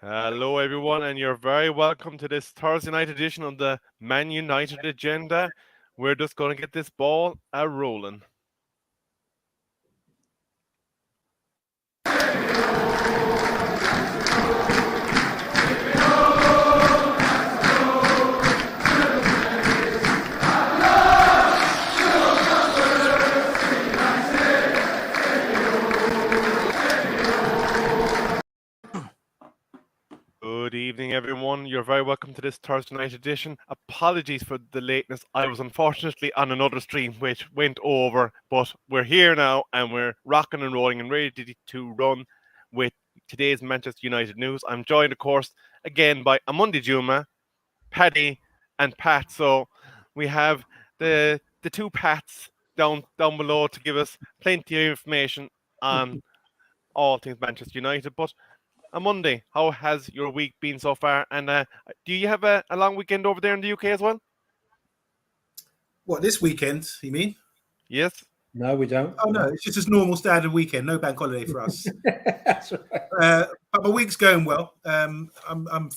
Hello, everyone, and you're very welcome to this Thursday night edition of the Man United Agenda. We're just going to get this ball rolling. Good evening, everyone. You're very welcome to this Thursday night edition. Apologies for the lateness. I was unfortunately on another stream which went over, but we're here now and we're rocking and rolling and ready to run with today's Manchester United news. I'm joined, of course, again by OMONDI Juma, Paddy, and Pat. So we have the two Pats down below to give us plenty of information on all things Manchester United. But on Monday, how has your week been so far? And do you have a long weekend over there in the UK as well? What, this weekend, you mean? Yes. No, we don't. Oh, no, it's just a normal standard weekend. No bank holiday for us. That's right. But my week's going well. I'm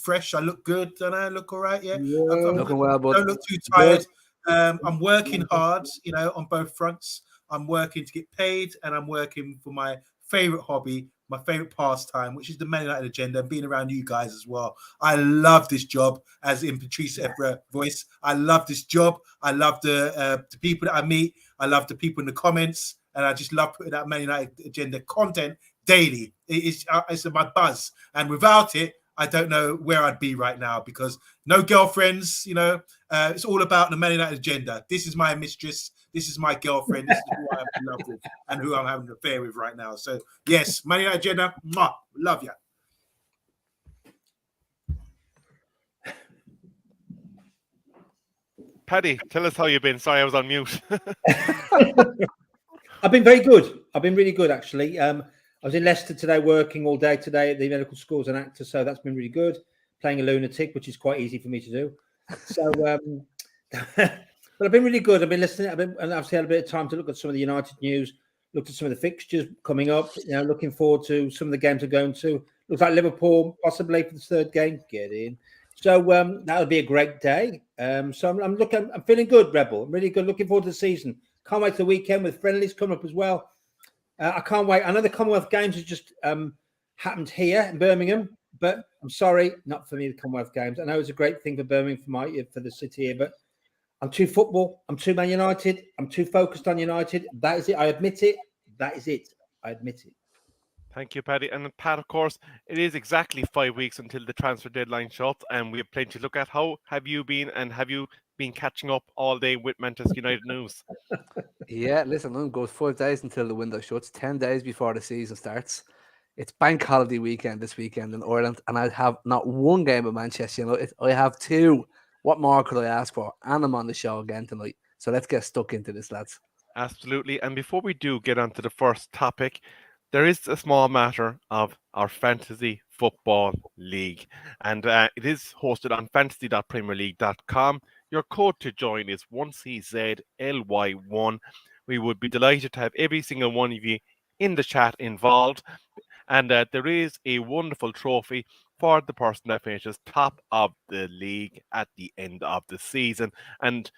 fresh. I look good. Don't I look all right? Yeah. I'm looking well, but don't look too tired. I'm working hard, on both fronts. I'm working to get paid, and I'm working for my favorite hobby, my favorite pastime, which is the Man United Agenda, and being around you guys as well. I love this job, as in Patrice Evra voice. I love this job. I love the people that I meet. I love the people in the comments, and I just love putting out Man United Agenda content daily. It's my buzz, and without it, I don't know where I'd be right now, because no girlfriends, it's all about the Man United Agenda. This is my mistress. This is my girlfriend. This is who I'm in love with and who I'm having an affair with right now. So, yes, Man United Agenda, love you. Paddy, tell us how you've been. Sorry, I was on mute. I've been very good. I've been really good, actually. I was in Leicester today, working all day today at the medical school as an actor, so that's been really good. Playing a lunatic, which is quite easy for me to do. So, but I've been really good. I've been listening. And I've had a bit of time to look at some of the United news, looked at some of the fixtures coming up. Looking forward to some of the games we're going to. Looks like Liverpool possibly for the third game. Get in. So that'll be a great day. So I'm feeling good, Rebel. I'm really good. Looking forward to the season. Can't wait to the weekend with friendlies coming up as well. I can't wait. I know the Commonwealth Games has just happened here in Birmingham, but I'm sorry, not for me, the Commonwealth Games. I know it's a great thing for Birmingham, for the city here, but I'm too football. I'm too Man United. I'm too focused on United. That is it. I admit it. That is it. I admit it. Thank you, Paddy. And Pat, of course, it is exactly 5 weeks until the transfer deadline shuts, and we have plenty to look at. How have you been, and have you been catching up all day with Manchester United news? yeah, listen, it goes 5 days until the window shuts, 10 days before the season starts. It's bank holiday weekend this weekend in Ireland, and I have not one game of Manchester United. I have two. What more could I ask for? And I'm on the show again tonight. So let's get stuck into this, lads. Absolutely. And before we do get on to the first topic, there is a small matter of our Fantasy Football League. And it is hosted on fantasy.premierleague.com. Your code to join is 1CZLY1. We would be delighted to have every single one of you in the chat involved. And there is a wonderful trophy for the person that finishes top of the league at the end of the season. And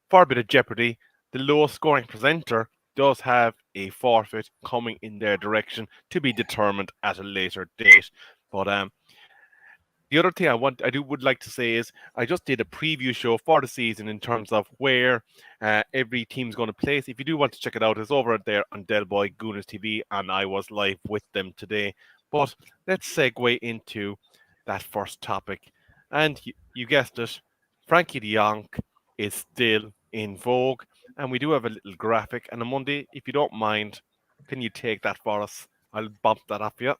for a bit of jeopardy, the lowest scoring presenter does have a forfeit coming in their direction to be determined at a later date. But the other thing I would like to say is I just did a preview show for the season in terms of where every team's going to place. If you do want to check it out, it's over there on Del Boy Gooners TV, and I was live with them today. But let's segue into that first topic. And you guessed it, Frankie de Jong is still in vogue. And we do have a little graphic. And on Monday, if you don't mind, can you take that for us? I'll bump that up for you.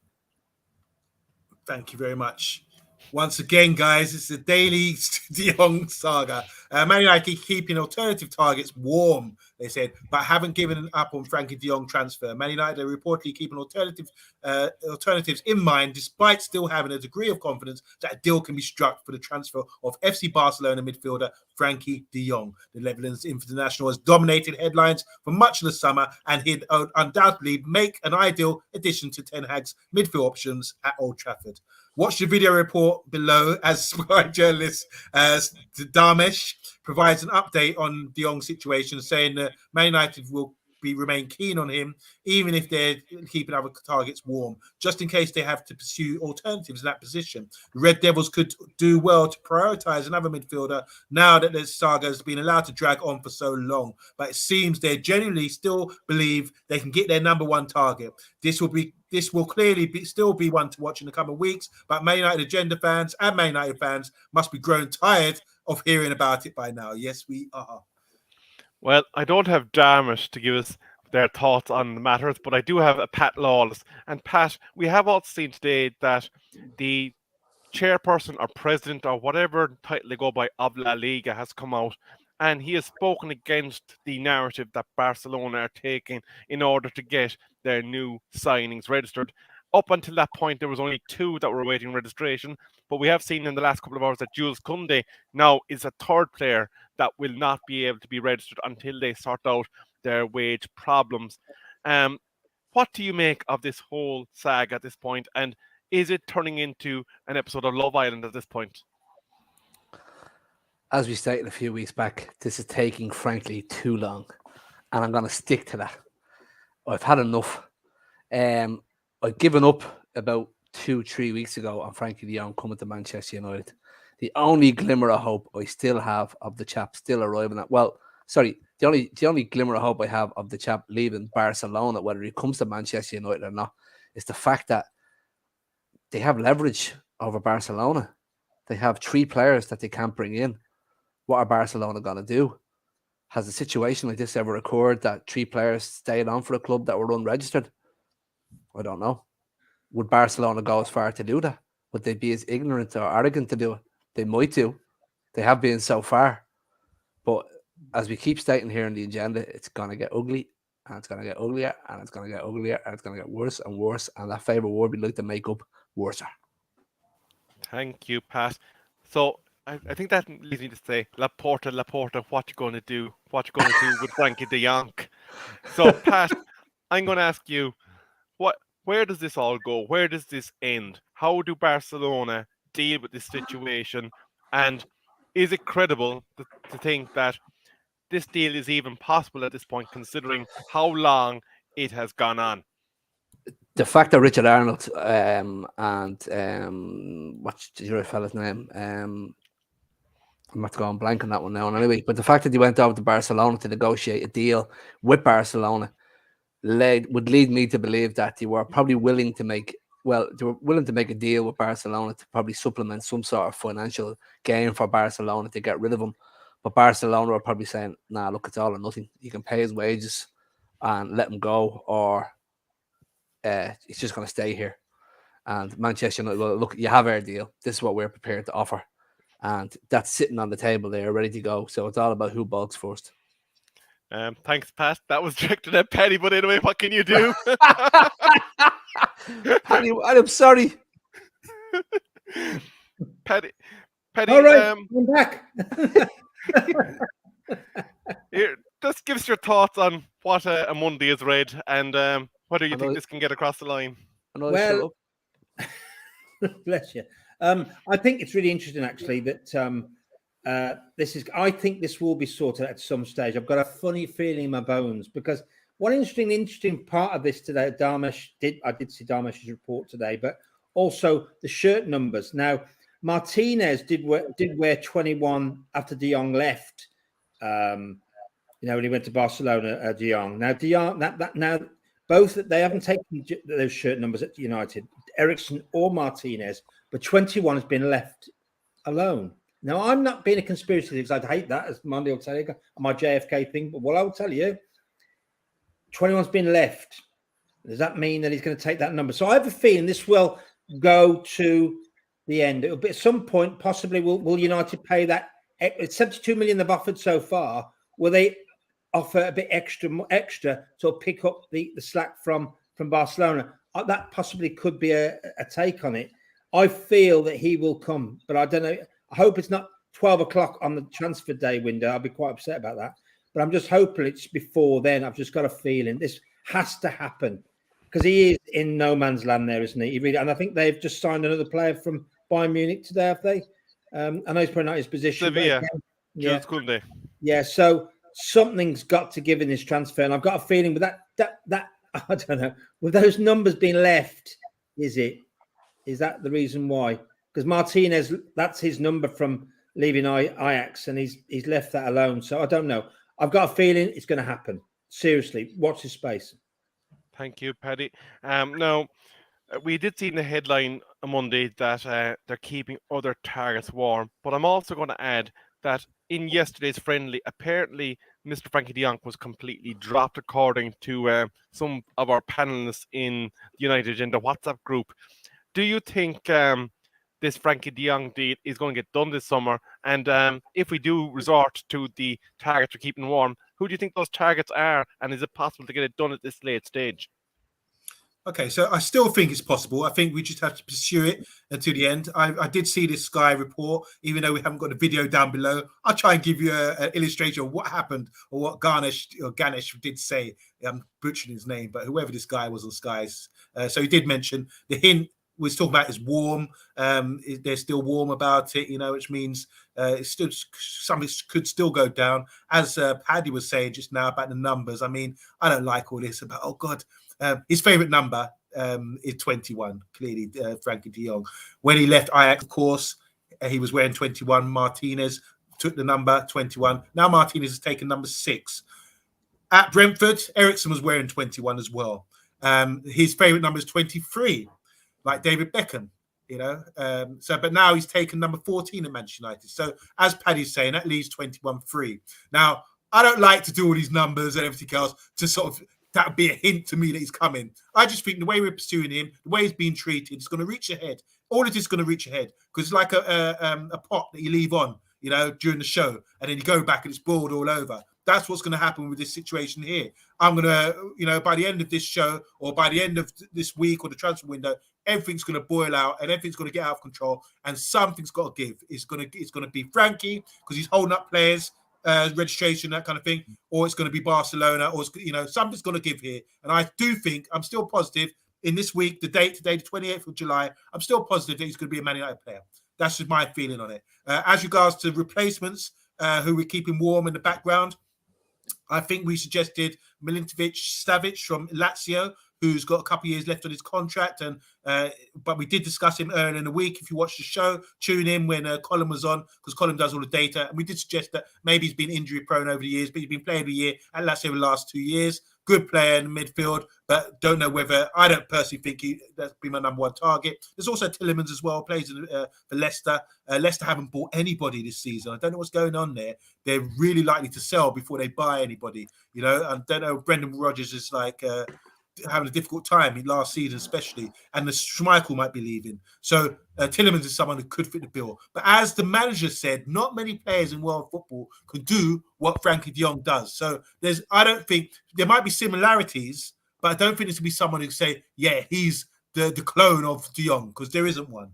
Thank you very much. Once again, guys, it's the daily de Jong saga. Man United keeping alternative targets warm. They said, but haven't given up on Frankie de Jong transfer. Man United are reportedly keeping alternatives in mind, despite still having a degree of confidence that a deal can be struck for the transfer of FC Barcelona midfielder Frankie de Jong. The Netherlands international has dominated headlines for much of the summer, and he'd undoubtedly make an ideal addition to Ten Hag's midfield options at Old Trafford. Watch the video report below as Sky journalist Damesh provides an update on de Jong's situation, saying that Man United will remain keen on him, even if they're keeping other targets warm, just in case they have to pursue alternatives in that position. The Red Devils could do well to prioritise another midfielder now that the saga has been allowed to drag on for so long. But it seems they genuinely still believe they can get their number one target. This will clearly still be one to watch in the coming weeks, but Man United agenda fans and Man United fans must be growing tired of hearing about it by now. Yes, we are. Well, I don't have Darmish to give us their thoughts on the matters, but I do have a Pat Lawless. And Pat, we have also seen today that the chairperson or president or whatever title they go by of La Liga has come out, and he has spoken against the narrative that Barcelona are taking in order to get their new signings registered. Up until that point, there was only 2 that were awaiting registration, but we have seen in the last couple of hours that Jules Koundé now is a third player that will not be able to be registered until they sort out their wage problems. What do you make of this whole saga at this point, and is it turning into an episode of Love Island at this point? As we stated a few weeks back, this is taking, frankly, too long, and I'm going to stick to that. I've had enough. I've given up about 2-3 weeks ago on Frankie de Jong coming to Manchester United. The only glimmer of hope I still have of the chap still arriving at, the only glimmer of hope I have of the chap leaving Barcelona, whether he comes to Manchester United or not, is the fact that they have leverage over Barcelona. They have 3 players that they can't bring in. What are Barcelona going to do? Has a situation like this ever occurred that 3 players stayed on for a club that were unregistered? I don't know. Would Barcelona go as far to do that? Would they be as ignorant or arrogant to do it? They might do. They have been so far. But as we keep stating here in the agenda, it's going to get ugly, and it's going to get uglier, and it's going to get uglier, and it's going to get worse and worse. And that favourite word we'd like to make up, worser. Thank you, Pat. So I think that leads me to say, Laporta, what you going to do? What you going to do with Frankie de Jong? So, Pat, I'm going to ask you, where does this all go? Where does this end? How do Barcelona deal with this situation? And is it credible to think that this deal is even possible at this point, considering how long it has gone on? The fact that Richard Arnold and what's the other fella's name? I'm not going blank on that one now. Anyway, but the fact that he went over to Barcelona to negotiate a deal with Barcelona would lead me to believe that they were probably willing to make a deal with Barcelona to probably supplement some sort of financial gain for Barcelona to get rid of him. But Barcelona were probably saying, nah, look, it's all or nothing. You can pay his wages and let him go, or he's just going to stay here. And Manchester United, well, look, you have our deal. This is what we're prepared to offer. And that's sitting on the table there, ready to go. So it's all about who balks first. Thanks, Pat. That was directed at Paddy, but anyway, what can you do? Paddy, I'm sorry. Paddy. All right, I'm back. Here, just give us your thoughts on what OMONDI has read, and whether you think this can get across the line. Well, bless you. I think it's really interesting, actually, that I think this will be sorted at some stage. I've got a funny feeling in my bones, because one interesting part of this today, I did see Darmish's report today, but also the shirt numbers. Now, Martinez did wear 21 after de Jong left. When he went to Barcelona, de Jong. Now, de Jong, both they haven't taken those shirt numbers at United, Eriksen or Martinez, but 21 has been left alone. Now, I'm not being a conspiracy theorist. I'd hate that, as Monday will tell you, on my JFK thing. But what I will tell you, 21's been left. Does that mean that he's going to take that number? So I have a feeling this will go to the end. It'll be at some point, possibly, will United pay that? It's 72 million they've offered so far. Will they offer a bit extra to pick up the slack from Barcelona. That possibly could be a take on it. I feel that he will come, but I don't know. I hope it's not 12 o'clock on the transfer day window. I'll be quite upset about that. But I'm just hoping it's before then. I've just got a feeling this has to happen because he is in no man's land there, isn't he? And I think they've just signed another player from Bayern Munich today, have they? I know he's probably not his position. Sevilla. Yeah. Kunde. Yeah. So something's got to give in this transfer. And I've got a feeling with that I don't know, with those numbers being left, is that the reason why? Because Martinez, that's his number from leaving Ajax, and he's left that alone. So I don't know. I've got a feeling it's going to happen. Seriously, watch his space. Thank you, Paddy. Now, we did see in the headline on Monday that they're keeping other targets warm, but I'm also going to add that in yesterday's friendly, apparently Mr. Frankie de Jong was completely dropped, according to some of our panelists in the United Agenda WhatsApp group. Do you think this Frankie de Jong deal is going to get done this summer? And if we do resort to the targets we're keeping warm, who do you think those targets are? And is it possible to get it done at this late stage? Okay, so I still think it's possible. I think we just have to pursue it until the end. I did see this Sky report, even though we haven't got the video down below. I'll try and give you an illustration of what happened or what Ganesh did say. I'm butchering his name, but whoever this guy was on Sky's. So he did mention the hint was talking about is warm. They're still warm about it, which means it's still something could still go down. As Paddy was saying just now about the numbers, I mean, I don't like all this about, oh God, his favorite number is 21, clearly, Frankie de Jong. When he left Ajax, of course, he was wearing 21. Martinez took the number 21. Now Martinez has taken number 6. At Brentford, Eriksen was wearing 21 as well. His favorite number is 23, like David Beckham, but now he's taken number 14 at Manchester United. So as Paddy's saying, that leaves 21 free. Now, I don't like to do all these numbers and everything else to sort of, that would be a hint to me that he's coming. I just think the way we're pursuing him, the way he's being treated, it's going to reach ahead. All of this is going to reach ahead because it's like a pot that you leave on, during the show, and then you go back and it's boiled all over. That's what's going to happen with this situation here. I'm going to, by the end of this show or by the end of this week or the transfer window, everything's going to boil out and everything's going to get out of control and something's got to give. It's going to be Frankie because he's holding up players. Registration, that kind of thing, or it's going to be Barcelona, or something's going to give here. And I do think I'm still positive in this week, the date today, the 28th of July. I'm still positive that he's going to be a Man United player. That's just my feeling on it. As regards to replacements, who we're keeping warm in the background, I think we suggested Milinkovic-Savic from Lazio, who's got a couple of years left on his contract, and but we did discuss him earlier in the week. If you watch the show, tune in when Colin was on, because Colin does all the data, and we did suggest that maybe he's been injury prone over the years, but he's been playing the year at Lazio the last 2 years. Good player in the midfield, but don't know whether, I don't personally think that's been my number one target. There's also Tillemans as well, plays for Leicester. Leicester haven't bought anybody this season. I don't know what's going on there. They're really likely to sell before they buy anybody. I don't know. Brendan Rodgers is like having a difficult time in last season, especially, and the Schmeichel might be leaving. So Tillemans is someone who could fit the bill. But as the manager said, not many players in world football can do what Frankie de Jong does. So I don't think there might be similarities, but I don't think there's going to be someone who say, yeah, he's the clone of de Jong, because there isn't one.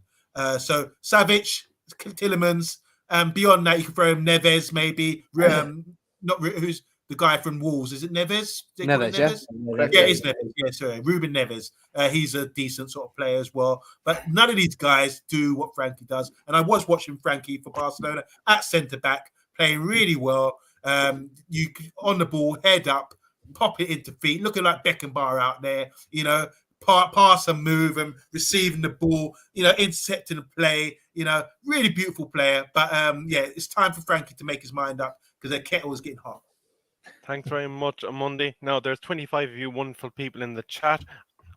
So Savic, Tillemans, and beyond that, you can throw in Neves, maybe. Who's the guy from Wolves? Is it Neves? Neves, yeah, it's Neves. Yeah, sorry, Ruben Neves. He's a decent sort of player as well. But none of these guys do what Frankie does. And I was watching Frankie for Barcelona at centre back, playing really well. You on the ball, head up, pop it into feet, looking like Beckenbauer out there. Pass and move and receiving the ball. Intercepting the play. Really beautiful player. But it's time for Frankie to make his mind up because their kettle is getting hot. Thanks very much, OMONDI. Now, there's 25 of you wonderful people in the chat.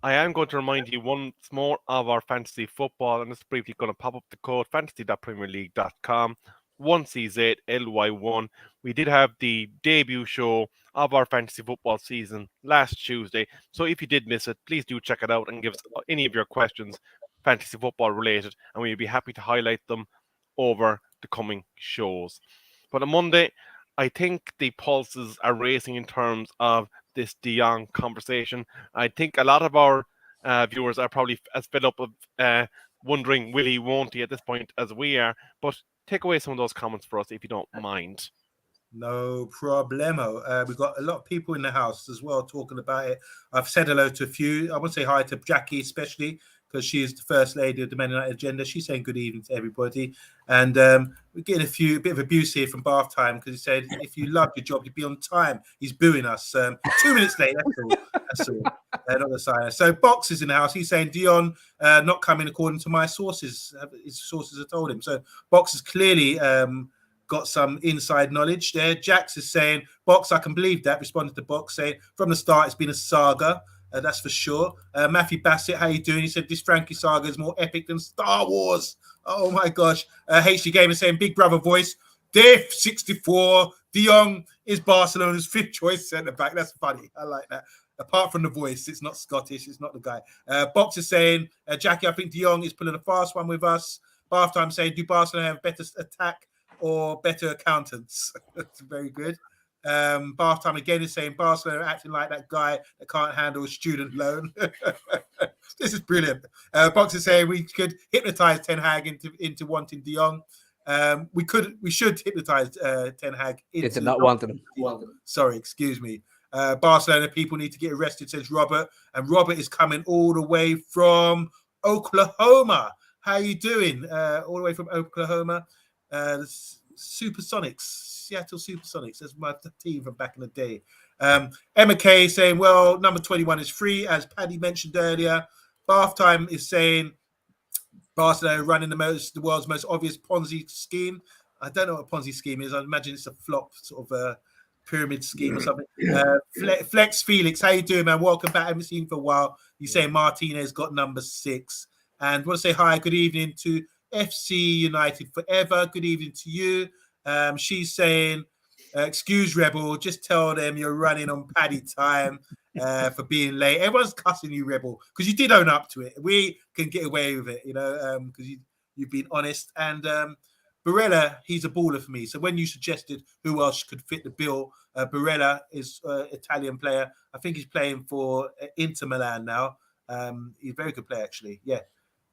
I am going to remind you once more of our fantasy football. I'm just briefly going to pop up the code fantasy.premierleague.com 1CZLY1. We did have the debut show of our fantasy football season last Tuesday. So if you did miss it, please do check it out and give us any of your questions fantasy football related, and we'll be happy to highlight them over the coming shows. But on Monday, I think the pulses are racing in terms of this De Jong conversation. I think a lot of our viewers are probably as fed up of wondering will he, won't he at this point as we are. But take away some of those comments for us if you don't mind. No problemo. We've got a lot of people in the house as well talking about it. I've said hello to a few. I want to say hi to Jackie, especially because she is the first lady of the Man United agenda. She's saying good evening to everybody. And we're getting a bit of abuse here from Bath Time because he said, if you love your job, you'd be on time. He's booing us. 2 minutes late, that's all. That's all. Not the sign. So Box is in the house. He's saying Dion not coming according to my sources. His sources have told him. So Box is clearly got some inside knowledge there. Jax is saying, Box, I can believe that. Responded to Box saying, from the start, it's been a saga. That's for sure. Matthew Bassett, how you doing? He said, this Frankie saga is more epic than Star Wars. Oh, my gosh. HD Gamer saying, Big Brother voice. Def 64. De Jong is Barcelona's fifth choice centre-back. That's funny. I like that. Apart from the voice, it's not Scottish. It's not the guy. Box is saying, Jackie, I think De Jong is pulling a fast one with us. Bath Time saying, do Barcelona have better attack or better accountants? That's very good. Bath Time again is saying Barcelona acting like that guy that can't handle a student loan. This is brilliant. Box is saying we could hypnotize Ten Hag into wanting De Jong. We should hypnotize Ten Hag into not wanting him. Sorry, excuse me. Barcelona people need to get arrested, says Robert. And Robert is coming all the way from Oklahoma. How you doing? All the way from Oklahoma. Supersonics. Seattle Supersonics. That's my team from back in the day. Emma Kay saying, well, number 21 is free, as Paddy mentioned earlier. Bath Time is saying Barcelona running the world's most obvious Ponzi scheme. I don't know what a Ponzi scheme is. I imagine it's a flop sort of a pyramid scheme or something. Flex Felix, how you doing, man? Welcome back. I haven't seen you for a while. You say Martinez got number 6. And I want to say hi, good evening to FC United Forever. Good evening to you. She's saying, excuse Rebel, just tell them you're running on Paddy time for being late. Everyone's cussing you, Rebel, because you did own up to it. We can get away with it, because you've been honest. And Barella, he's a baller for me. So when you suggested who else could fit the bill, Barella is an Italian player. I think he's playing for Inter Milan now. He's a very good player, actually. Yeah.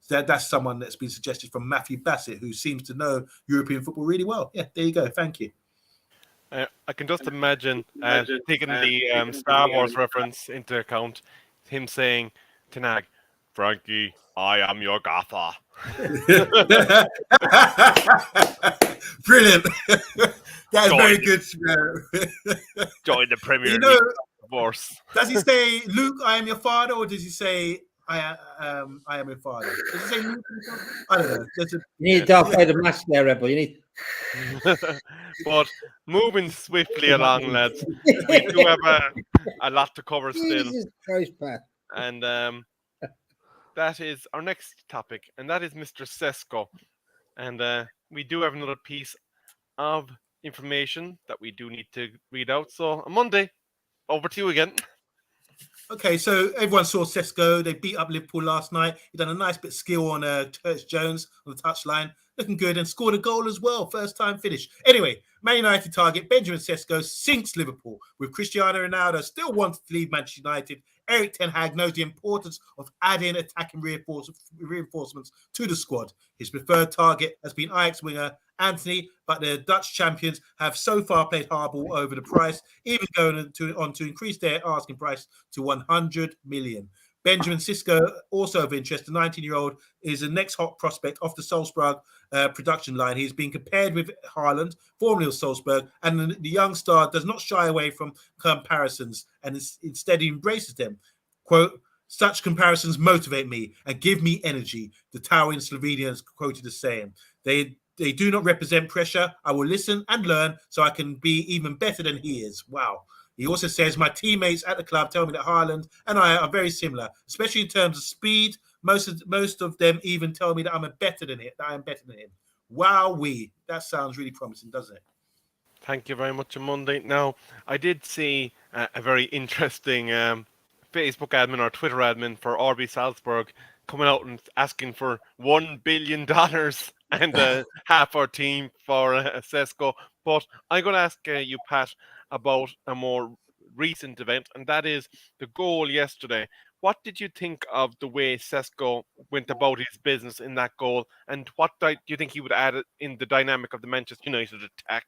That's someone that's been suggested from Matthew Bassett, who seems to know European football really well. Yeah, there you go. Thank you. I can just imagine taking the Star Wars reference into account, him saying to Nag, Frankie, I am your gaffer. Brilliant. That's very good. Join the Premier League, of course. Does he say, Luke, I am your father, or does he say, I am your father? Does he say Luke? I don't know. You need Darth Vader mask there, Rebel. You need. But moving swiftly along, lads, we do have a lot to cover still. Jesus Christ, Pat. And that is our next topic, and that is Mr. Sesko. And we do have another piece of information that we do need to read out. So on Monday, over to you again. Okay, so everyone saw Sesko. They beat up Liverpool last night. He done a nice bit of skill on Curtis Jones on the touchline. Looking good, and scored a goal as well. First time finish. Anyway, Man United target Benjamin Sesko sinks Liverpool, with Cristiano Ronaldo still wanting to leave Manchester United. Erik ten Hag knows the importance of adding attacking reinforcements to the squad. His preferred target has been Ajax winger Anthony, but the Dutch champions have so far played hardball over the price, even going on to increase their asking price to 100 million. Benjamin Cisco, also of interest, the 19-year-old, is the next hot prospect off the Salzburg production line. He's been compared with Haaland, formerly of Salzburg, and the young star does not shy away from comparisons and instead embraces them. Quote, such comparisons motivate me and give me energy, the towering Slovenian is quoted as saying. They do not represent pressure. I will listen and learn so I can be even better than he is. Wow. He also says, my teammates at the club tell me that Haaland and I are very similar, especially in terms of speed. Most of them even tell me that I am better than him. Wowee. That sounds really promising, doesn't it? Thank you very much, Monday. Now, I did see a very interesting Facebook admin or Twitter admin for RB Salzburg coming out and asking for $1 billion and half our team for Sesko. But I'm going to ask you, Pat, about a more recent event, and that is the goal yesterday. What did you think of the way Sesko went about his business in that goal, and what do you think he would add in the dynamic of the Manchester United attack?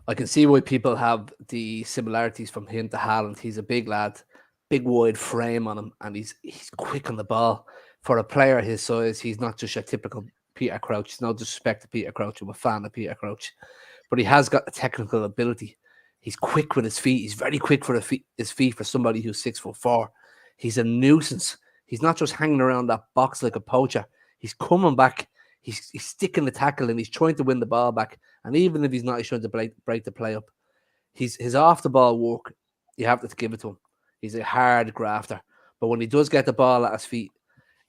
I can see why people have the similarities from him to Haaland. He's a big lad, big wide frame on him, and he's quick on the ball. For a player his size, he's not just a typical Peter Crouch. It's no disrespect to Peter Crouch. I'm a fan of Peter Crouch, but he has got a technical ability. He's quick with his feet. He's very quick for his feet for somebody who's 6'4". He's a nuisance. He's not just hanging around that box like a poacher. He's coming back. He's sticking the tackle and he's trying to win the ball back. And even if he's not, he's trying to break the play up. His off the ball work, you have to give it to him. He's a hard grafter. But when he does get the ball at his feet,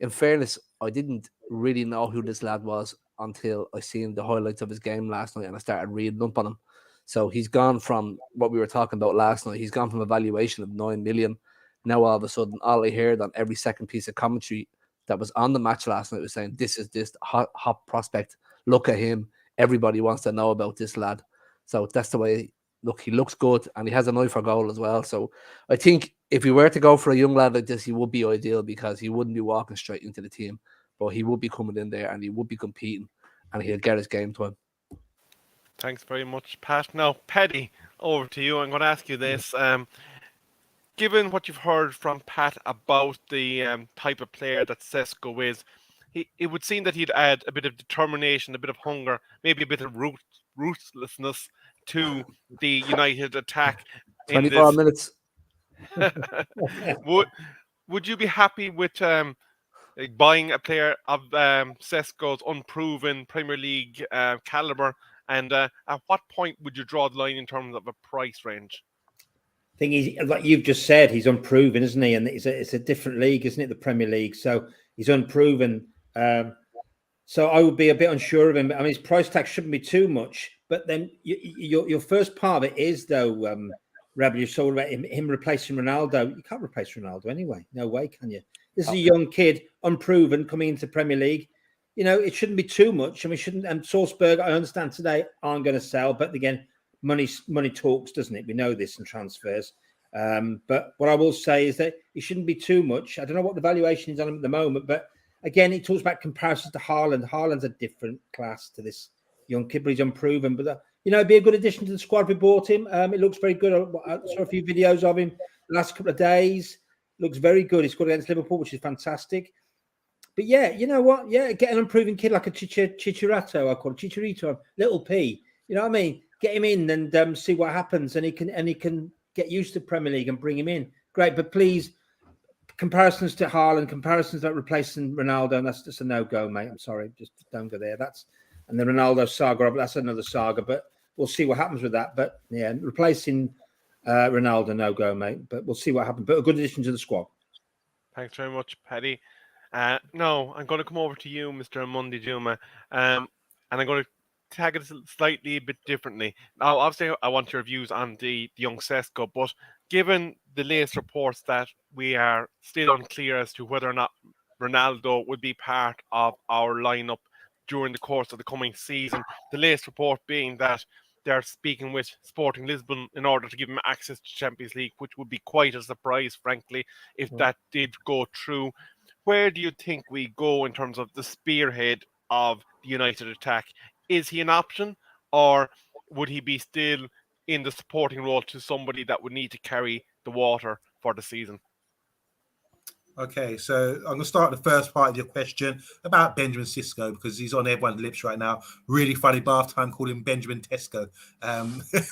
in fairness, I didn't really know who this lad was until I seen the highlights of his game last night and I started reading up on him. So he's gone from what we were talking about last night. He's gone from a valuation of 9 million. Now all of a sudden, all I heard on every second piece of commentary that was on the match last night was saying, this is this hot prospect. Look at him. Everybody wants to know about this lad. So that's the way, look, he looks good and he has an eye for goal as well. So I think if we were to go for a young lad like this, he would be ideal because he wouldn't be walking straight into the team, but he would be coming in there and he would be competing and he'll get his game to him. Thanks very much, Pat. Now, Paddy, over to you. I'm going to ask you this. Given what you've heard from Pat about the type of player that Sesko is, it would seem that he'd add a bit of determination, a bit of hunger, maybe a bit of ruthlessness to the United attack. 24 minutes. Would you be happy with buying a player of Sesko's unproven Premier League caliber? And at what point would you draw the line in terms of a price range? Thing is, like you've just said, he's unproven, isn't he? And it's a different league, isn't it? The Premier League. So he's unproven. So I would be a bit unsure of him. I mean, his price tag shouldn't be too much. But then your first part of it is, though, Rebel, you're talking about him replacing Ronaldo. You can't replace Ronaldo anyway. No way, can you? This is a young kid, unproven, coming into Premier League. You know, it shouldn't be too much. And we shouldn't. And Salzburg, I understand today, aren't going to sell. But again, money talks, doesn't it? We know this in transfers. But what I will say is that it shouldn't be too much. I don't know what the valuation is on him at the moment. But again, he talks about comparisons to Haaland. Haaland's a different class to this young kid, but he's unproven. But, you know, it'd be a good addition to the squad if we bought him. It looks very good. I saw a few videos of him the last couple of days. Looks very good. He scored against Liverpool, which is fantastic. But yeah, you know what? Yeah, get an unproven kid like a Chicharito, I call it Chicharito, little P. You know what I mean? Get him in and see what happens, and he can get used to Premier League and bring him in. Great, but please, comparisons to Haaland, comparisons like replacing Ronaldo, and that's just a no-go, mate. I'm sorry, just don't go there. And the Ronaldo saga, that's another saga. But we'll see what happens with that. But yeah, replacing Ronaldo, no-go, mate. But we'll see what happens. But a good addition to the squad. Thanks very much, Paddy. No, I'm going to come over to you, Mr. OMONDI Juma, and I'm going to tag it slightly a bit differently. Now, obviously, I want your views on the young Sesko, but given the latest reports that we are still unclear as to whether or not Ronaldo would be part of our lineup during the course of the coming season, the latest report being that they're speaking with Sporting Lisbon in order to give him access to Champions League, which would be quite a surprise, frankly, if that did go through. Where do you think we go in terms of the spearhead of the United attack? Is he an option, or would he be still in the supporting role to somebody that would need to carry the water for the season? Okay, so I'm going to start the first part of your question about Benjamin Cisco, because he's on everyone's lips right now. Really funny bath time, call him Benjamin Tesco.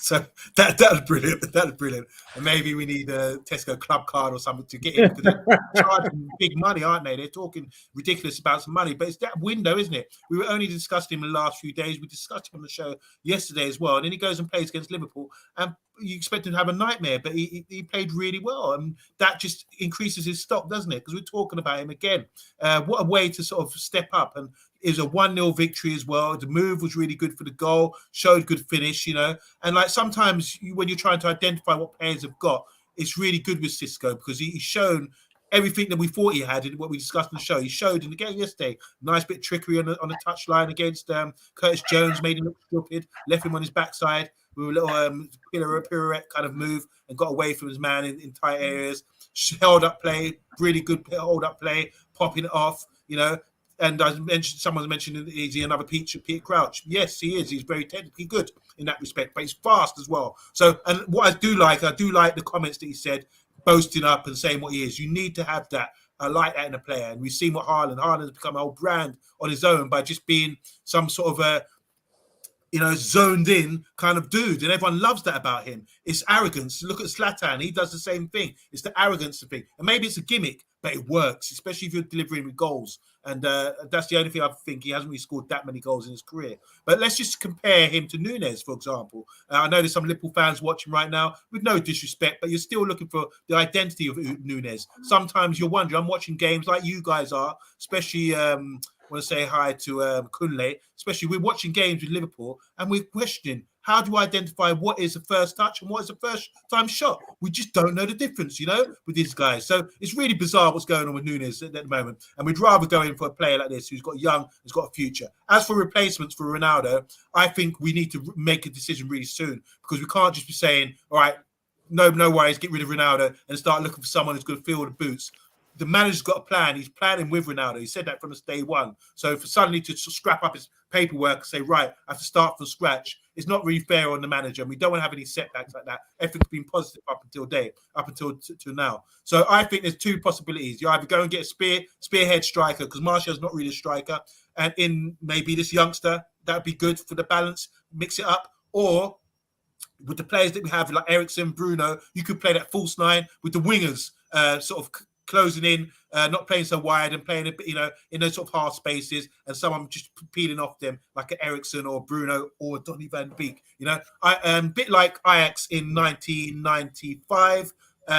So that was brilliant. That was brilliant. And maybe we need a Tesco club card or something to get him, because they're charging big money, aren't they? They're talking ridiculous about some money, but it's that window, isn't it? We were only discussing him in the last few days. We discussed him on the show yesterday as well. And then he goes and plays against Liverpool, and you expect him to have a nightmare, but he played really well, and that just increases his stock, doesn't it? Because we're talking about him again. What a way to sort of step up, and it was a 1-0 victory as well. The move was really good for the goal, showed good finish, you know. And like sometimes when you're trying to identify what players have got, it's really good with Cisco, because he's shown everything that we thought he had in what we discussed in the show. He showed in the game yesterday. Nice bit of trickery on the touchline against Curtis Jones, made him look stupid, left him on his backside with a little pirouette kind of move and got away from his man in tight areas. Held up play, really good hold up play, popping it off, you know. And someone's mentioned, is he another Peter Crouch? Yes, he is. He's very technically good in that respect, but he's fast as well. So, and what I do like the comments that he said, boasting up and saying what he is. You need to have that. I like that in a player. And we've seen what Haaland has become a whole brand on his own by just being some sort of a, zoned in kind of dude. And everyone loves that about him. It's arrogance. Look at Zlatan. He does the same thing. It's the arrogance thing. And maybe it's a gimmick, but it works, especially if you're delivering with goals. And that's the only thing I think. He hasn't really scored that many goals in his career. But let's just compare him to Núñez, for example. I know there's some Liverpool fans watching right now, with no disrespect, but you're still looking for the identity of Núñez. Sometimes you're wondering, I'm watching games like you guys are, especially... I want to say hi to Kunle, especially we're watching games with Liverpool and we're questioning, how do I identify what is a first touch and what is a first time shot? We just don't know the difference, with these guys. So it's really bizarre what's going on with Núñez at the moment. And we'd rather go in for a player like this who's got young, who's got a future. As for replacements for Ronaldo, I think we need to make a decision really soon, because we can't just be saying, all right, no worries, get rid of Ronaldo and start looking for someone who's going to fill the boots. The manager's got a plan. He's planning with Ronaldo. He said that from day one. So for suddenly to scrap up his paperwork and say, right, I have to start from scratch, it's not really fair on the manager. And we don't want to have any setbacks like that. Everything's been positive up until now. So I think there's two possibilities. You either go and get a spearhead striker, because Martial's not really a striker, and in maybe this youngster, that'd be good for the balance, mix it up. Or with the players that we have, like Eriksen, Bruno, you could play that false nine with the wingers, sort of closing in, not playing so wide and playing a bit, in those sort of half spaces, and someone just peeling off them like an Eriksen or Bruno or Donny van Beek. A bit like Ajax in 1995,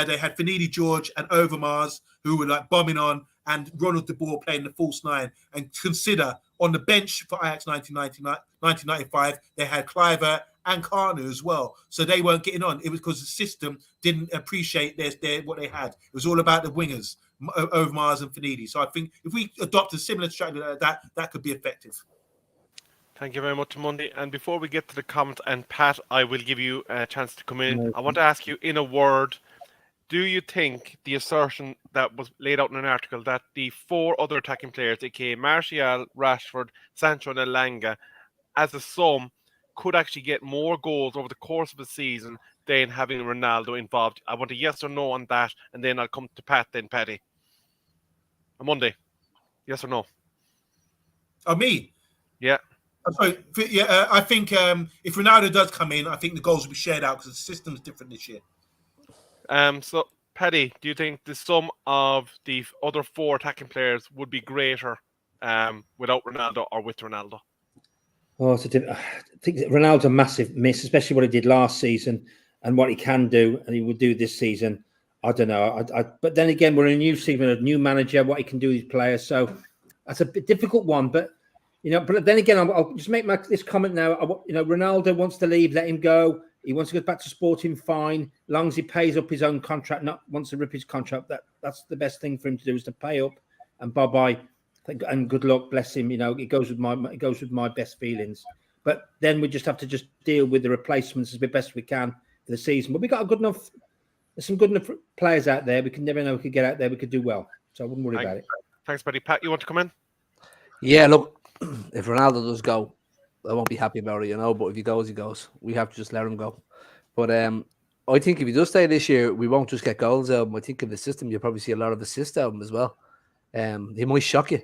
they had Finidi George and Overmars who were like bombing on, and Ronald de Boer playing the false nine. And consider on the bench for Ajax 1995, they had Kluivert and Kanu as well. So they weren't getting on. It was because the system didn't appreciate what they had. It was all about the wingers, Overmars and Finidi. So I think if we adopt a similar strategy like that, that could be effective. Thank you very much, Monday. And before we get to the comment, and Pat, I will give you a chance to come in. I want to ask you in a word, do you think the assertion that was laid out in an article that the four other attacking players, aka Martial, Rashford, Sancho and Elanga, as a sum, could actually get more goals over the course of a season than having Ronaldo involved? I want a yes or no on that, and then I'll come to Pat, then Paddy. On Monday, yes or no? Oh, me? Yeah. Sorry, yeah, I think if Ronaldo does come in, I think the goals will be shared out because the system's different this year. So, Paddy, do you think the sum of the other four attacking players would be greater without Ronaldo or with Ronaldo? Oh, I think Ronaldo's a massive miss, especially what he did last season and what he can do and he would do this season. I don't know. But then again, we're in a new season, a new manager, what he can do with his players. So that's a bit difficult one. But, but then again, I'll just make this comment now. Ronaldo wants to leave, let him go. He wants to go back to Sporting, fine. As long as he pays up his own contract, not wants to rip his contract, that's the best thing for him to do, is to pay up and bye-bye. And good luck, bless him. It goes with my best feelings. But then we just have to deal with the replacements as best we can for the season. But we got there's some good enough players out there. We can never know we could get out there. We could do well. So I wouldn't worry about it. Thanks, buddy. Pat, you want to come in? Yeah, look, if Ronaldo does go, I won't be happy about it, but if he goes, he goes. We have to just let him go. But I think if he does stay this year, we won't just get goals out of him. I think in the system, you'll probably see a lot of assists out of him as well. He might shock you.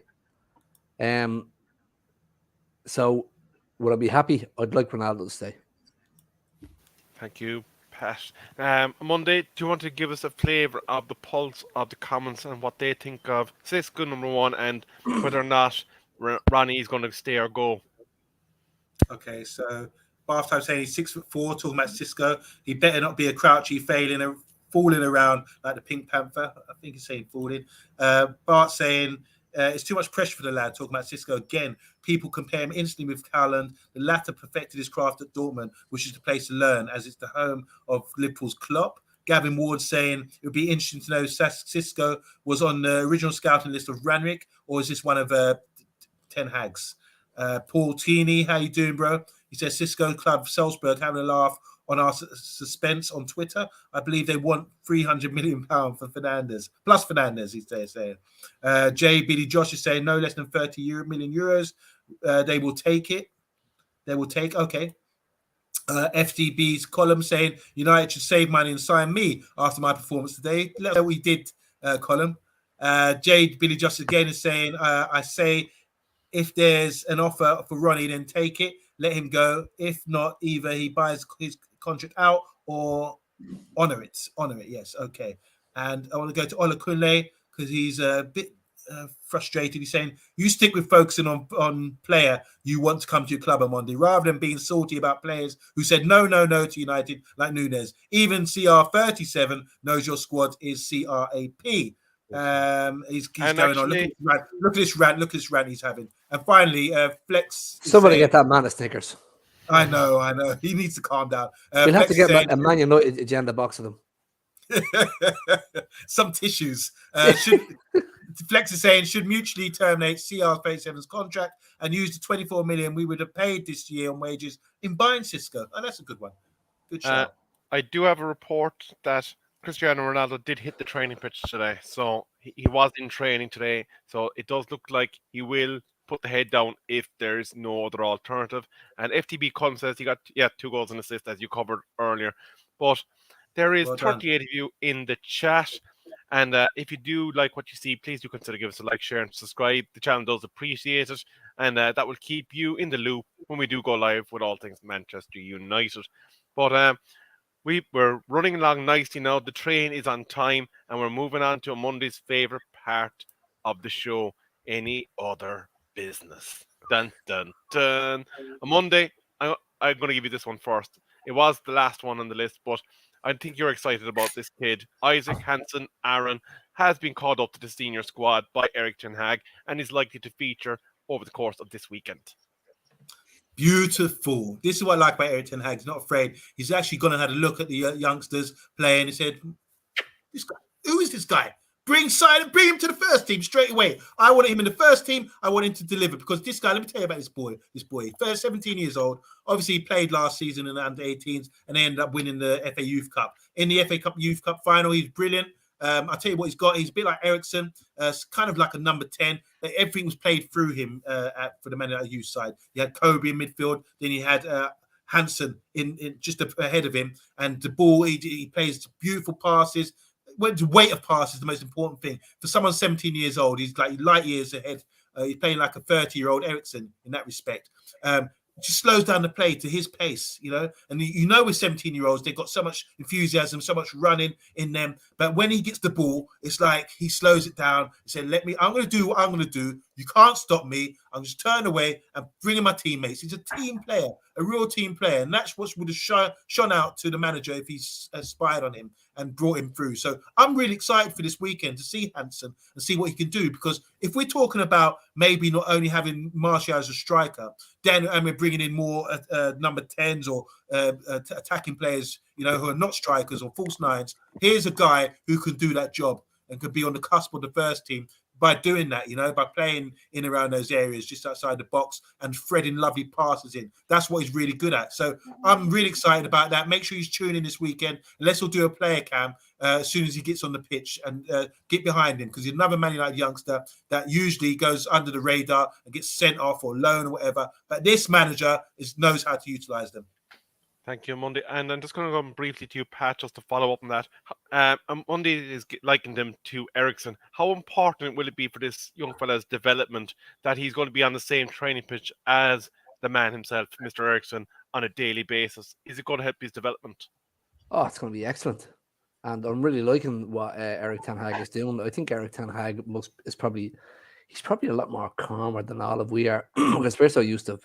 So would I be happy? I'd like Ronaldo to stay. Thank you, Pat. Monday, do you want to give us a flavour of the pulse of the comments and what they think of Cisco, number one, and whether or not Ronnie is going to stay or go? Okay, so Bath Time saying he's 6'4", talking about Cisco. He better not be a crouchy, falling around like the Pink Panther. I think he's saying falling. Bart saying it's too much pressure for the lad, talking about Cisco again. People compare him instantly with Haaland. The latter perfected his craft at Dortmund, which is the place to learn, as it's the home of Liverpool's Klopp. Gavin Ward saying it would be interesting to know Cisco was on the original scouting list of Ranrick, or is this one of Ten Hag's? Paul Tini, how you doing, bro? He says Cisco Club Salzburg having a laugh on our suspense on Twitter. I believe they want £300 million for Fernandes, plus Fernandes, he's saying. Jay Billy Josh is saying no less than 30 million euros. They will take it. They will take, okay. FDB's column saying United should save money and sign me after my performance today. Let us know what we did, column. Jade Billy Just again is saying, I say if there's an offer for Ronnie, then take it. Let him go. If not, either he buys his contract out or honor it. Honor it, yes. Okay. And I want to go to Ola Kunle because he's a bit frustrated. He's saying, you stick with focusing on player you want to come to your club on Monday rather than being salty about players who said no to United like Nunes. Even CR37 knows your squad is CRAP. He's going actually, on. Look at this rant he's having. And finally, Flex. Somebody get that man a Snickers. I know. He needs to calm down. We'll have to get a Man United agenda box of them. Some tissues. Flex is saying should mutually terminate CR37's contract and use the 24 million we would have paid this year on wages in buying Cisco. Oh, that's a good one. Good shout. I do have a report that Cristiano Ronaldo did hit the training pitch today. So he was in training today. So it does look like he will put the head down if there's no other alternative. And FTB Cullen says he got 2 goals and assists as you covered earlier. But there is 38 of you in the chat. And if you do like what you see, please do consider giving us a like, share, and subscribe. The channel does appreciate it. And that will keep you in the loop when we do go live with all things Manchester United. But we're running along nicely now. The train is on time. And we're moving on to Monday's favourite part of the show. Any other business. Dun, dun, dun. On Monday, I'm going to give you this one first. It was the last one on the list, but I think you're excited about this kid. Isaac Hansen Aaron has been called up to the senior squad by Erik ten Hag and is likely to feature over the course of this weekend. Beautiful. This is what I like about Erik ten Hag. He's not afraid. He's actually going to have a look at the youngsters playing. He said, "This guy, who is this guy? Bring him to the first team straight away. I wanted him in the first team. I want him to deliver because this guy, let me tell you about this boy. First 17 years old. Obviously, he played last season in the under-18s and they ended up winning the FA Youth Cup. In the FA Cup Youth Cup final, he's brilliant. I'll tell you what he's got. He's a bit like Ericsson, kind of like a number 10. Everything was played through him for the Man United youth side. You had Kobe in midfield. Then you had Hansen in just ahead of him. And the ball, he plays beautiful passes. Weight of pass is the most important thing. For someone 17 years old, he's like light years ahead. He's playing like a 30-year-old Ericsson in that respect. Just slows down the play to his pace, And with 17-year-olds, they've got so much enthusiasm, so much running in them. But when he gets the ball, it's like he slows it down. He said, I'm going to do what I'm going to do. You can't stop me. I'm just turn away and bring in my teammates. He's a team player, a real team player. And that's what would have shone out to the manager if he's spied on him and brought him through. So I'm really excited for this weekend to see Hansen and see what he can do. Because if we're talking about maybe not only having Martial as a striker, then we're bringing in more number 10s or attacking players, who are not strikers or false nines. Here's a guy who can do that job and could be on the cusp of the first team by doing that, by playing in around those areas just outside the box and threading lovely passes in. That's what he's really good at. So I'm really excited about that. Make sure he's tuning in this weekend. Let's all do a player cam as soon as he gets on the pitch and get behind him because he's another Man United youngster that usually goes under the radar and gets sent off or loan or whatever. But this manager knows how to utilize them. Thank you, Monday. And I'm just going to go briefly to you, Pat, just to follow up on that. Monday is likened him to Ericsson. How important will it be for this young fella's development that he's going to be on the same training pitch as the man himself, Mr. Ericsson, on a daily basis? Is it going to help his development? Oh, it's going to be excellent. And I'm really liking what Erik ten Hag is doing. I think Erik ten Hag he's probably a lot more calmer than all of we are because we're so used to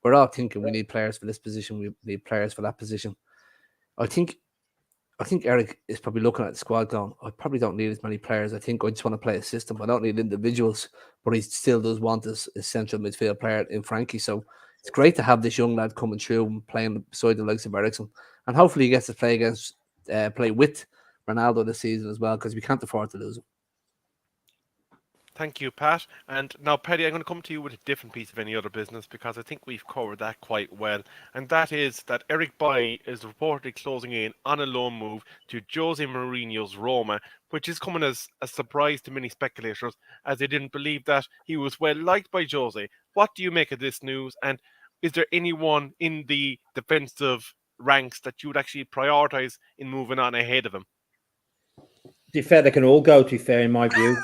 we're all thinking we need players for this position, we need players for that position. I think Eric is probably looking at the squad going, I probably don't need as many players. I think I just want to play a system. I don't need individuals, but he still does want this central midfield player in Frankie. So it's great to have this young lad coming through and playing beside the likes of Ericsson. And hopefully he gets to play against play with Ronaldo this season as well, because we can't afford to lose him. Thank you, Pat. And now, Paddy, I'm going to come to you with a different piece of any other business because I think we've covered that quite well. And that is that Eric Bailly is reportedly closing in on a loan move to Jose Mourinho's Roma, which is coming as a surprise to many speculators as they didn't believe that he was well liked by Jose. What do you make of this news? And is there anyone in the defensive ranks that you would actually prioritise in moving on ahead of him? To be fair, they can all go, to be fair, in my view.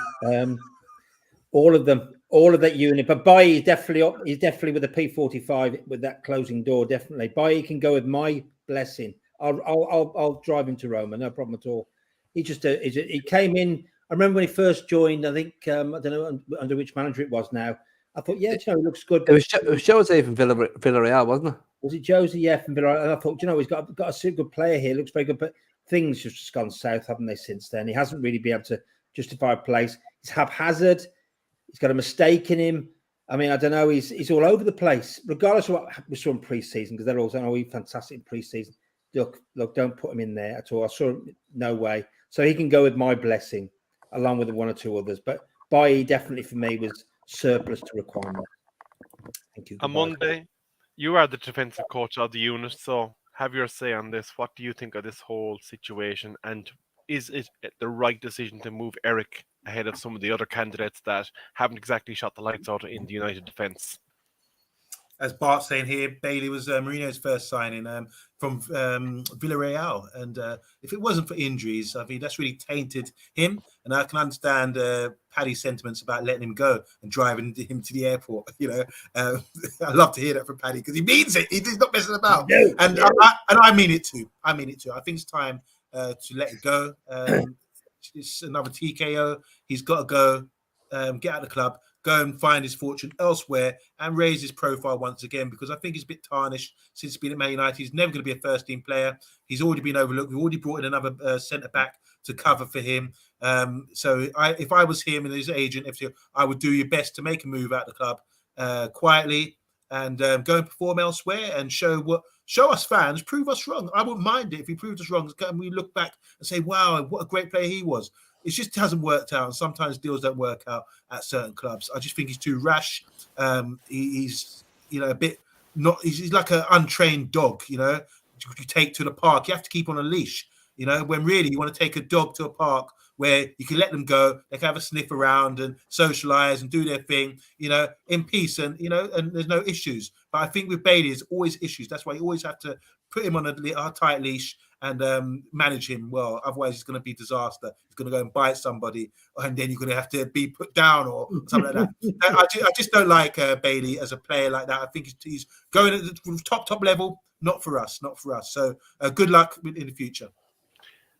All of them, all of that unit. But Bailly is definitely up. He's definitely with the P45 with that closing door. Definitely, Bailly can go with my blessing. I'll drive him to Roma, no problem at all. He just he came in. I remember when he first joined. I think I don't know under which manager it was now. I thought, yeah, he looks good. It was Jose from Villarreal, wasn't it? Was it Jose? Yeah, from Villarreal. And I thought, he's got a super good player here. Looks very good, but things have just gone south, haven't they? Since then, he hasn't really been able to justify a place. He's haphazard. He's got a mistake in him. I mean, I don't know. He's all over the place, regardless of what we saw in pre-season, because they're all saying, "Oh, he's fantastic in pre-season." Look, don't put him in there at all. I saw him, no way. So he can go with my blessing, along with the one or two others. But Bailly definitely for me was surplus to requirement. Thank you. OMONDI, you are the defensive coach of the unit, so have your say on this. What do you think of this whole situation? And is it the right decision to move Eric ahead of some of the other candidates that haven't exactly shot the lights out in the United defence? As Bart's saying here, Bailly was Mourinho's first signing from Villarreal. And if it wasn't for injuries, I mean, that's really tainted him. And I can understand Paddy's sentiments about letting him go and driving him to the airport. I love to hear that from Paddy because he means it. He's not messing about. No, and no. I mean it too. I think it's time to let it go. It's another TKO. He's got to go, get out of the club, go and find his fortune elsewhere and raise his profile once again, because I think he's a bit tarnished since he's been at Man United. He's never going to be a first-team player. He's already been overlooked. We've already brought in another centre-back to cover for him. So if I was him and his agent, I would do your best to make a move out of the club quietly and go and perform elsewhere and show us fans, prove us wrong. I wouldn't mind it if he proved us wrong. And we look back and say, wow, what a great player he was. It just hasn't worked out. And sometimes deals don't work out at certain clubs. I just think he's too rash. He's a bit he's like an untrained dog, you take to the park. You have to keep on a leash, when really you want to take a dog to a park where you can let them go, they can have a sniff around and socialize and do their thing, in peace and there's no issues. But I think with Bailly, there's always issues. That's why you always have to put him on a tight leash and manage him well. Otherwise, it's going to be disaster. He's going to go and bite somebody, and then you're going to have to be put down or something like that. I just don't like Bailly as a player like that. I think he's going at the top level, not for us. So good luck in the future.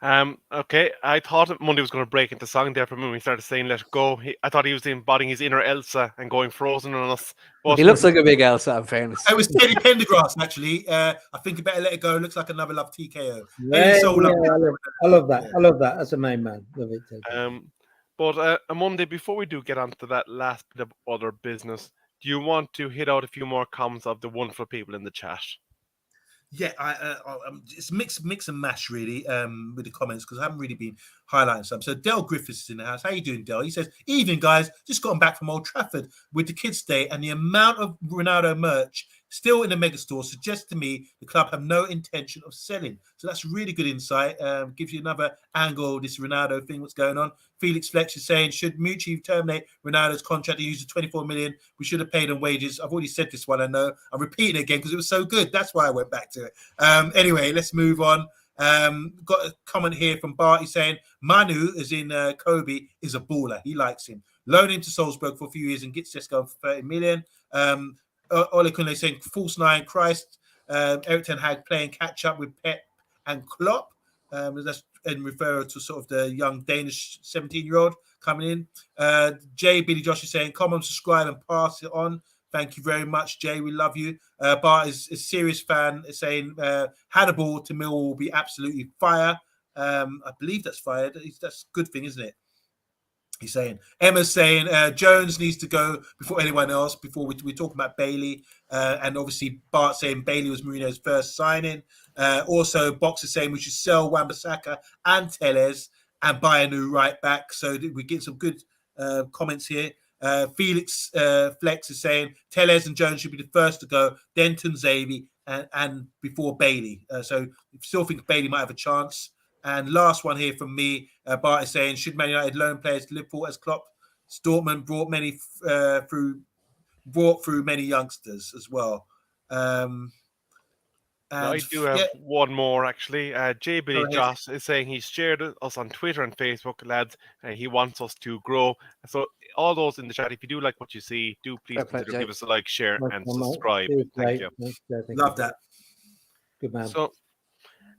Okay, I thought OMONDI was going to break into song there for me when he started saying "Let It Go." I thought he was embodying his inner Elsa and going frozen on us. But he looks like a big Elsa, in fairness. It was Teddy Pendergrass, actually. I think you better let it go. Looks like another love TKO. Yeah, I love that. Yeah. I love that. That's a main man. Love it. But OMONDI, before we do get on to that last bit of other business, do you want to hit out a few more comments of the wonderful people in the chat? Yeah, it's mix and mash really with the comments because I haven't really been highlighting some. So Del Griffiths is in the house. How you doing, Del? He says, "Evening, guys. Just gotten back from Old Trafford with the kids' day, and the amount of Ronaldo merch still in the megastore suggests to me the club have no intention of selling." So that's really good insight. Gives you another angle. This Ronaldo thing, what's going on? Felix Fletcher is saying, "Should Mucci terminate Ronaldo's contract and use the 24 million? We should have paid him wages." I've already said this one. I know. I'm repeating it again because it was so good. That's why I went back to it. Anyway, let's move on. Got a comment here from Barty saying Manu, as in Kobe, is a baller. He likes him. Loan him to Salzburg for a few years and get Sesko for 30 million. Ole Kunle saying false nine Christ. Eric Ten Hag playing catch up with Pep and Klopp. That's in referring to sort of the young Danish 17-year-old coming in. Jay Billy Josh is saying, "Come on, subscribe and pass it on." Thank you very much, Jay. We love you. Bart is a serious fan, saying Hannibal to Millwall will be absolutely fire. I believe that's fire. That's a good thing, isn't it? He's saying. Emma's saying Jones needs to go before anyone else. Before we talk about Bailey, and obviously Bart saying Bailey was Mourinho's first signing. Also, Box is saying we should sell Wan-Bissaka and Tellez and buy a new right back. So we get some good comments here. Felix Flex is saying Tellez and Jones should be the first to go, then Tunzavi and before Bailey. So still think Bailey might have a chance. And last one here from me, Bart is saying, should Man United loan players to Liverpool as Klopp? Dortmund brought through many youngsters as well. I do have one more actually. J. Billy Joss is saying he's shared us on Twitter and Facebook, lads. He wants us to grow. So all those in the chat, if you do like what you see, do please consider give us a like, share, and subscribe. Thank you. Love that. Good man. So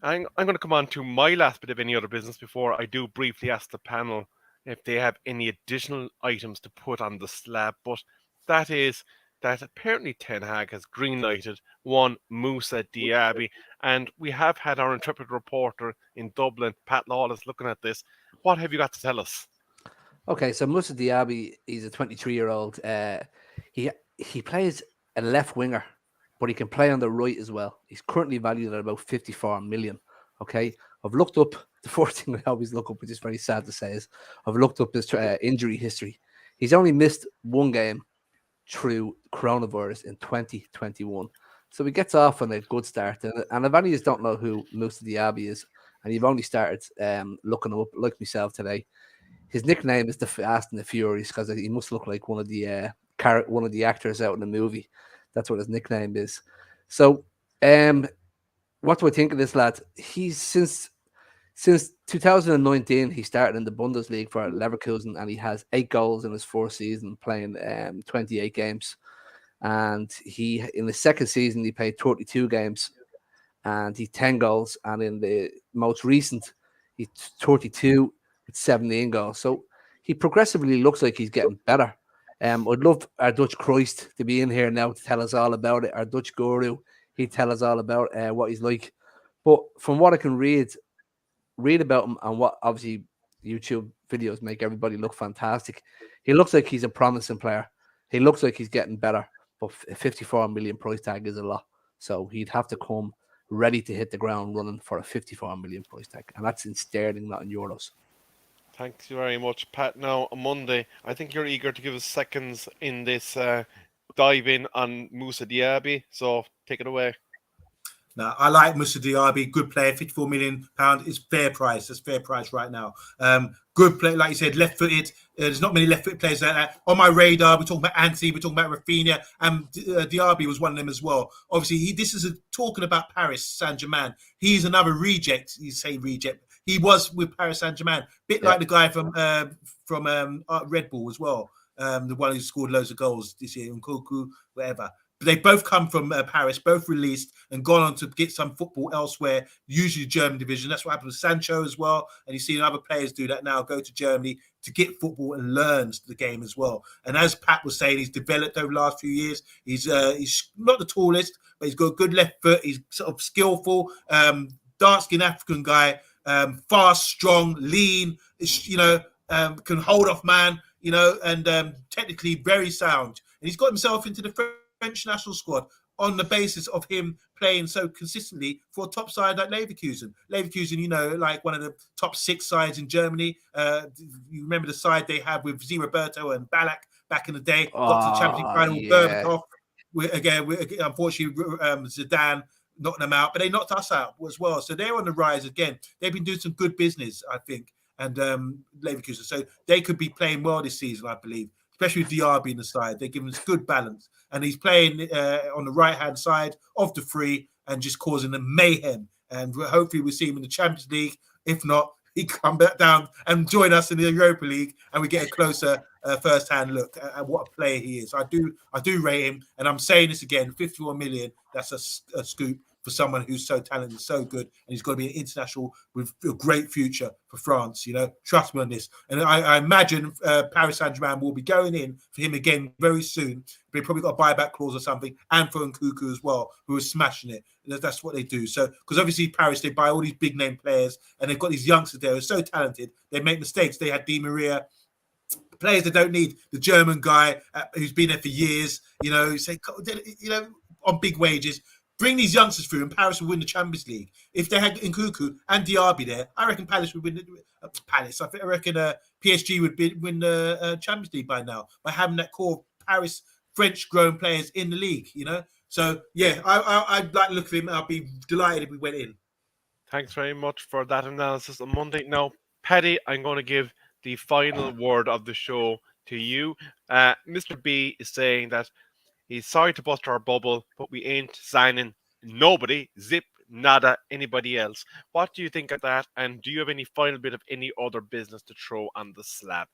I'm going to come on to my last bit of any other business before I do briefly ask the panel if they have any additional items to put on the slab. But that is that apparently Ten Hag has green-lighted one Moussa Diaby, and we have had our intrepid reporter in Dublin, Pat Lawless, looking at this. What have you got to tell us? Okay, so Moussa Diaby, he's a 23-year-old. He plays a left winger, but he can play on the right as well. He's currently valued at about 54 million. Okay, I've looked up, the first thing I always look up, which is very sad to say, is I've looked up his injury history. He's only missed one game through coronavirus in 2021. So he gets off on a good start. And if any of you don't know who Moussa Diaby is, and you've only started looking up, like myself today, his nickname is the Fast and the Furious because he must look like one of the actors out in the movie. That's what his nickname is. So what do I think of this lad? He's since 2019, he started in the Bundesliga for Leverkusen, and he has 8 goals in his first season, playing 28 games. And in the second season, he played 32 games, and he 10 goals. And in the most recent, he's 32 with 17 goals. So he progressively looks like he's getting better. I'd love our Dutch Christ to be in here now to tell us all about it. Our Dutch guru, he'd tell us all about what he's like. But from what I can read about him, and what obviously YouTube videos make everybody look fantastic, he looks like he's a promising player. He looks like he's getting better, but a 54 million price tag is a lot. So he'd have to come ready to hit the ground running for a 54 million price tag, and that's in sterling, not in euros. Thanks very much, Pat. Now, on Monday, I think you're eager to give us seconds in this dive in on Moussa Diaby, so take it away. Now, I like Moussa Diaby, good player, £54 million is fair price. That's fair price right now. Good player, like you said, left-footed. There's not many left-footed players like that. On my radar, we're talking about Anthony, we're talking about Rafinha, and Diaby was one of them as well. Obviously, this is talking about Paris Saint-Germain. He's another reject. You say reject. He was with Paris Saint-Germain, bit like the guy from Red Bull as well, the one who scored loads of goals this year, Nkunku, whatever. They both come from Paris, both released and gone on to get some football elsewhere, usually German division. That's what happened with Sancho as well. And you've seen other players do that now, go to Germany to get football and learn the game as well. And as Pat was saying, he's developed over the last few years. He's not the tallest, but he's got a good left foot. He's sort of skillful, dark-skinned African guy, fast, strong, lean, can hold off man, and technically very sound. And he's got himself into the French national squad on the basis of him playing so consistently for a top side like Leverkusen. Leverkusen, like one of the top 6 sides in Germany. You remember the side they had with Roberto and Ballack back in the day. Got to the Champions League final with Berbatov. Unfortunately, Zidane knocked them out, but they knocked us out as well. So they're on the rise again. They've been doing some good business, I think, and Leverkusen. So they could be playing well this season, I believe. Especially with Diaby in the side. They give him good balance. And he's playing on the right-hand side of the free and just causing them mayhem. And hopefully we'll see him in the Champions League. If not, he come back down and join us in the Europa League, and we get a closer first-hand look at what a player he is. I do rate him, and I'm saying this again, 51 million, that's a scoop for someone who's so talented, so good, and he's got to be an international with a great future for France. Trust me on this. And I imagine Paris Saint-Germain will be going in for him again very soon. They probably got a buyback clause or something, and for Nkunku as well, who is smashing it. That's what they do. So, because obviously Paris, they buy all these big name players, and they've got these youngsters there who are so talented. They make mistakes. They had Di Maria. Players that don't need the German guy who's been there for years. Say, on big wages. Bring these youngsters through, and Paris will win the Champions League. If they had Nkunku and Diaby there, I reckon Palace would win. I reckon PSG would win the Champions League by now by having that core of Paris French-grown players in the league. You know, so yeah, I'd like to look at him. I'd be delighted if we went in. Thanks very much for that analysis on Monday. Now, Paddy, I'm going to give the final word of the show to you. Mr. B is saying that he's sorry to bust our bubble, but we ain't signing nobody, zip, nada, anybody else. What do you think of that? And do you have any final bit of any other business to throw on the slab?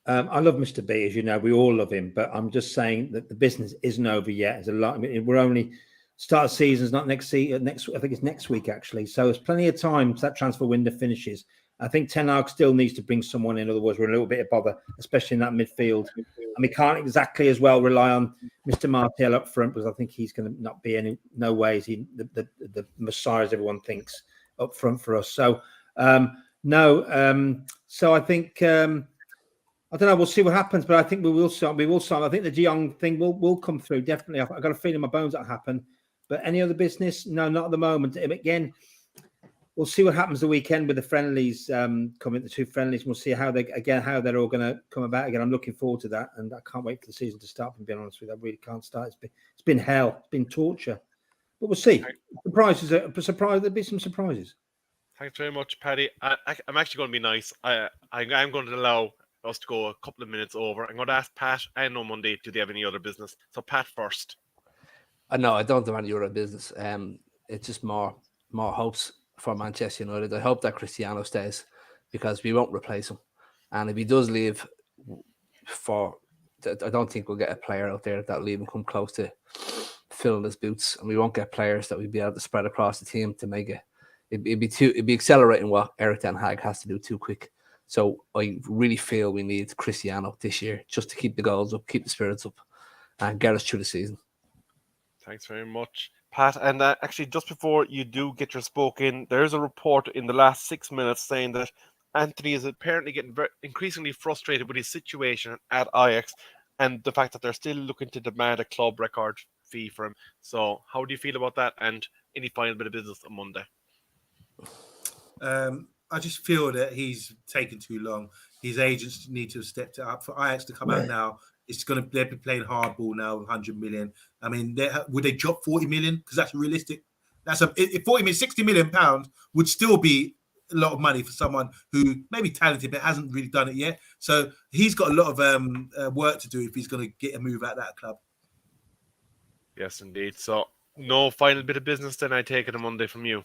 I love Mr. B, as you know, we all love him, but I'm just saying that the business isn't over yet. There's a lot. I mean, we're only start of season's not next season. I think it's next week actually. So there's plenty of time till that transfer window finishes. I think Ten Hag still needs to bring someone in. Otherwise, we're a little bit of bother, especially in that midfield. And we can't exactly as well rely on Mr. Martial up front because I think he's going to not be no ways the Messiah as everyone thinks up front for us. So so I think. I don't know. We'll see what happens, but I think we will sign. I think the Jong thing will come through. Definitely. I've got a feeling in my bones that'll happen. But any other business? No, not at the moment. Again, we'll see what happens the weekend with the friendlies coming. The two friendlies. We'll see how they're all going to come about. Again, I'm looking forward to that, and I can't wait for the season to start. From being honest with you, I really can't start. It's been hell. It's been torture. But we'll see. Surprises. There'll be some surprises. Thanks very much, Paddy. I'm actually going to be nice. I'm going to allow us to go a couple of minutes over. I'm going to ask Pat and OMONDI, do they have any other business? So Pat first. No, I don't have any other business. It's just more hopes for Manchester United. I hope that Cristiano stays because we won't replace him. And if he does leave, I don't think we'll get a player out there that'll even come close to filling his boots. And we won't get players that we'd be able to spread across the team to make it. It'd be accelerating what Erik ten Hag has to do too quick. So I really feel we need Cristiano this year just to keep the goals up, keep the spirits up, and get us through the season. Thanks very much, Pat. And actually, just before you do get your spoke in, there's a report in the last 6 minutes saying that Anthony is apparently getting increasingly frustrated with his situation at Ajax and the fact that they're still looking to demand a club record fee for him. So how do you feel about that? And any final bit of business on Monday? I just feel that he's taken too long. His agents need to have stepped it up. For Ajax to come out now, they'll be playing hardball now with 100 million. I mean, would they drop 40 million? Because that's realistic. If 40 million, 60 million pounds would still be a lot of money for someone who may be talented but hasn't really done it yet. So he's got a lot of work to do if he's going to get a move out of that club. Yes, indeed. So no final bit of business then, I take it on Monday from you.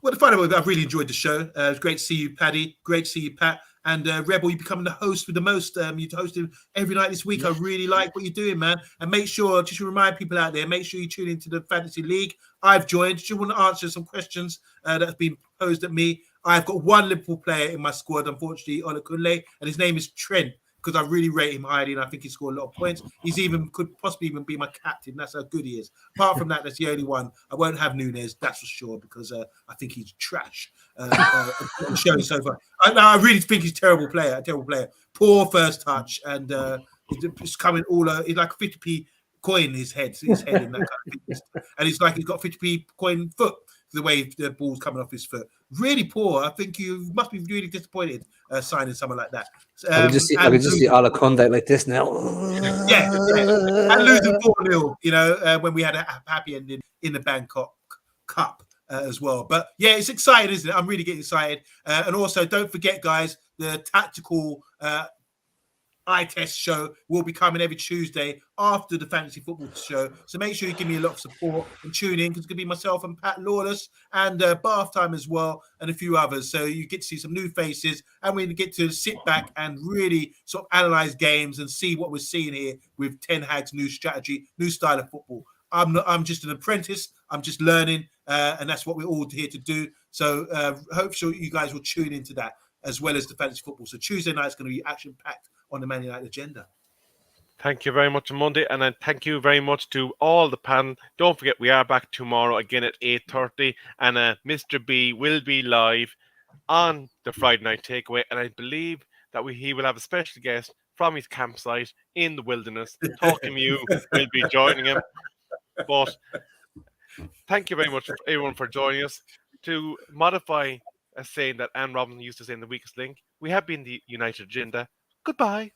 Well, the final I've really enjoyed the show. It was great to see you, Paddy. Great to see you, Pat. And Rebel, you're becoming the host with the most. You're hosting every night this week. I really like what you're doing, man. And make sure, just to remind people out there, make sure you tune into the Fantasy League. I've joined. Just want to answer some questions that have been posed at me. I've got one Liverpool player in my squad, unfortunately, Olakunle, and his name is Trent, because I really rate him highly, and I think he scored a lot of points. Could possibly even be my captain. That's how good he is. Apart from that, that's the only one. I won't have Nunes, that's for sure, because I think he's trash. Showing so far. I really think he's a terrible player. Poor first touch, and it's coming all. He's like a 50p coin in his head in that kind of thing. And it's like he's got 50p coin foot. The way the ball's coming off his foot, really poor. I think you must be really disappointed signing someone like that. I can just see Olakunle like this now. Yeah. And losing 4-0. When we had a happy ending in the Bangkok Cup as well. But yeah, it's exciting, isn't it? I'm really getting excited. And also, don't forget, guys, the tactical eye test show will be coming every Tuesday after the fantasy football show. So make sure you give me a lot of support and tune in, because it's going to be myself and Pat Lawless and Bath Time as well, and a few others. So you get to see some new faces, and we get to sit back and really sort of analyze games and see what we're seeing here with Ten Hag's new strategy, new style of football. I'm just an apprentice. I'm just learning, and that's what we're all here to do. So hopefully you guys will tune into that as well as the fantasy football. So Tuesday night is going to be action-packed on the Man United agenda. Thank you very much on Monday, and then thank you very much to all the panel. Don't forget, we are back tomorrow again at 8:30, and Mr. B will be live on the Friday Night Takeaway, and I believe that he will have a special guest from his campsite in the wilderness. TalkMU will be joining him. But Thank you very much, everyone, for joining us. To modify a saying that Anne Robinson used to say in The Weakest Link, we have been the United Agenda. Goodbye.